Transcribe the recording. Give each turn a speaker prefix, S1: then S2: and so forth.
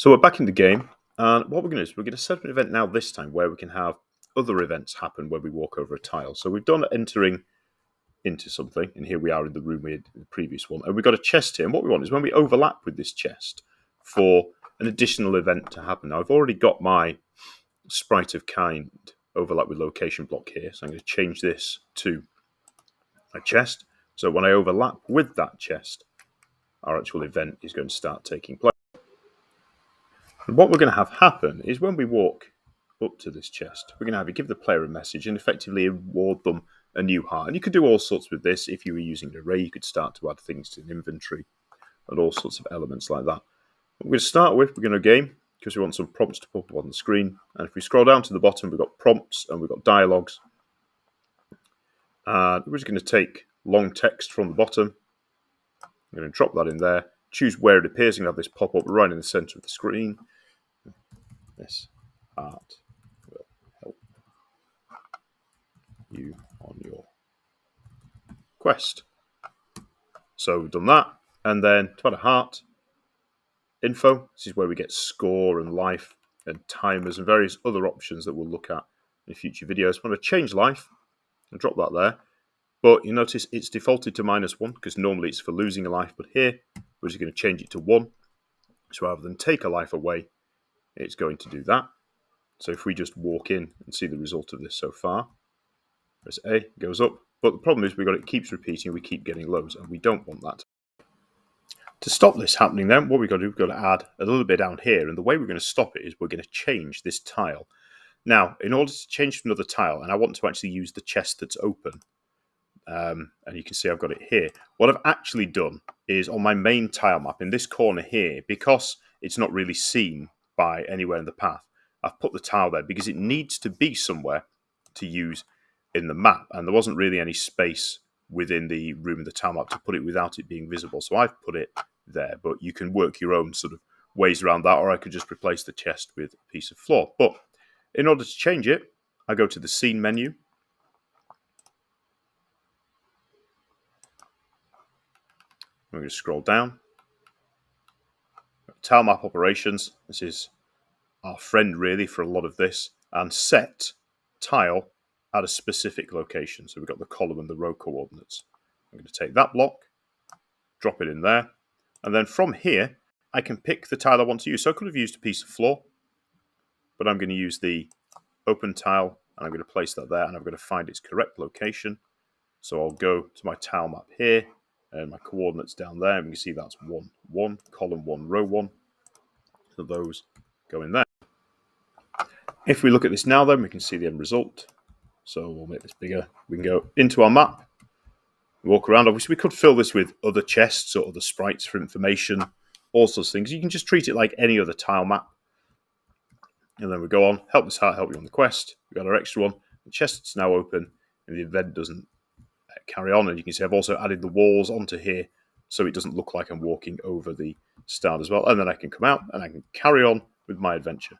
S1: So we're back in the game, and what we're going to do is we're going to set up an event now this time where we can have other events happen when we walk over a tile. So we've done entering into something, and here we are in the room we had in the previous one, and we've got a chest here, and what we want is when we overlap with this chest for an additional event to happen. Now I've already got my sprite of kind overlap with location block here, so I'm going to change this to a chest. So when I overlap with that chest, our actual event is going to start taking place. And what we're going to have happen is when we walk up to this chest, we're going to have you give the player a message and effectively award them a new heart. And you could do all sorts with this. If you were using an array, you could start to add things to an inventory and all sorts of elements like that. What we're going to start with, we're going to game because we want some prompts to pop up on the screen. And if we scroll down to the bottom, we've got prompts and we've got dialogues. And we're just going to take long text from the bottom. I'm going to drop that in there. Choose where it appears. You're going to have this pop up right in the center of the screen. This art will help you on your quest. So we've done that. And then to add a heart, info. This is where we get score and life and timers and various other options that we'll look at in future videos. I'm going to change life and drop that there. But you notice it's defaulted to -1 because normally it's for losing a life. But here, we're just going to change it to 1. So rather than take a life away, it's going to do that. So if we just walk in and see the result of this so far, press A, it goes up. But the problem is it keeps repeating, we keep getting lows, and we don't want that. To stop this happening then, what we've got to do, we've got to add a little bit down here. And the way we're going to stop it is we're going to change this tile. Now, in order to change to another tile, and I want to actually use the chest that's open, and you can see I've got it here. What I've actually done is on my main tile map, in this corner here, because it's not really seen by anywhere in the path, I've put the tile there because it needs to be somewhere to use in the map. And there wasn't really any space within the room in the tile map to put it without it being visible. So I've put it there, but you can work your own sort of ways around that, or I could just replace the chest with a piece of floor. But in order to change it, I go to the scene menu. I'm going to scroll down. Tile map operations. This is our friend really for a lot of this. And set tile at a specific location. So we've got the column and the row coordinates. I'm going to take that block, drop it in there. And then from here, I can pick the tile I want to use. So I could have used a piece of floor, but I'm going to use the open tile and I'm going to place that there and I'm going to find its correct location. So I'll go to my tile map here. And my coordinates down there, and we can see that's 1, 1, column 1, row 1. So those go in there. If we look at this now, then we can see the end result. So we'll make this bigger. We can go into our map, walk around. Obviously, we could fill this with other chests or other sprites for information, all sorts of things. You can just treat it like any other tile map. And then we go on, help this heart help you on the quest. We've got our extra one. The chest's now open, and the event doesn't carry on. And you can see I've also added the walls onto here so it doesn't look like I'm walking over the start as well. And then I can come out and I can carry on with my adventure.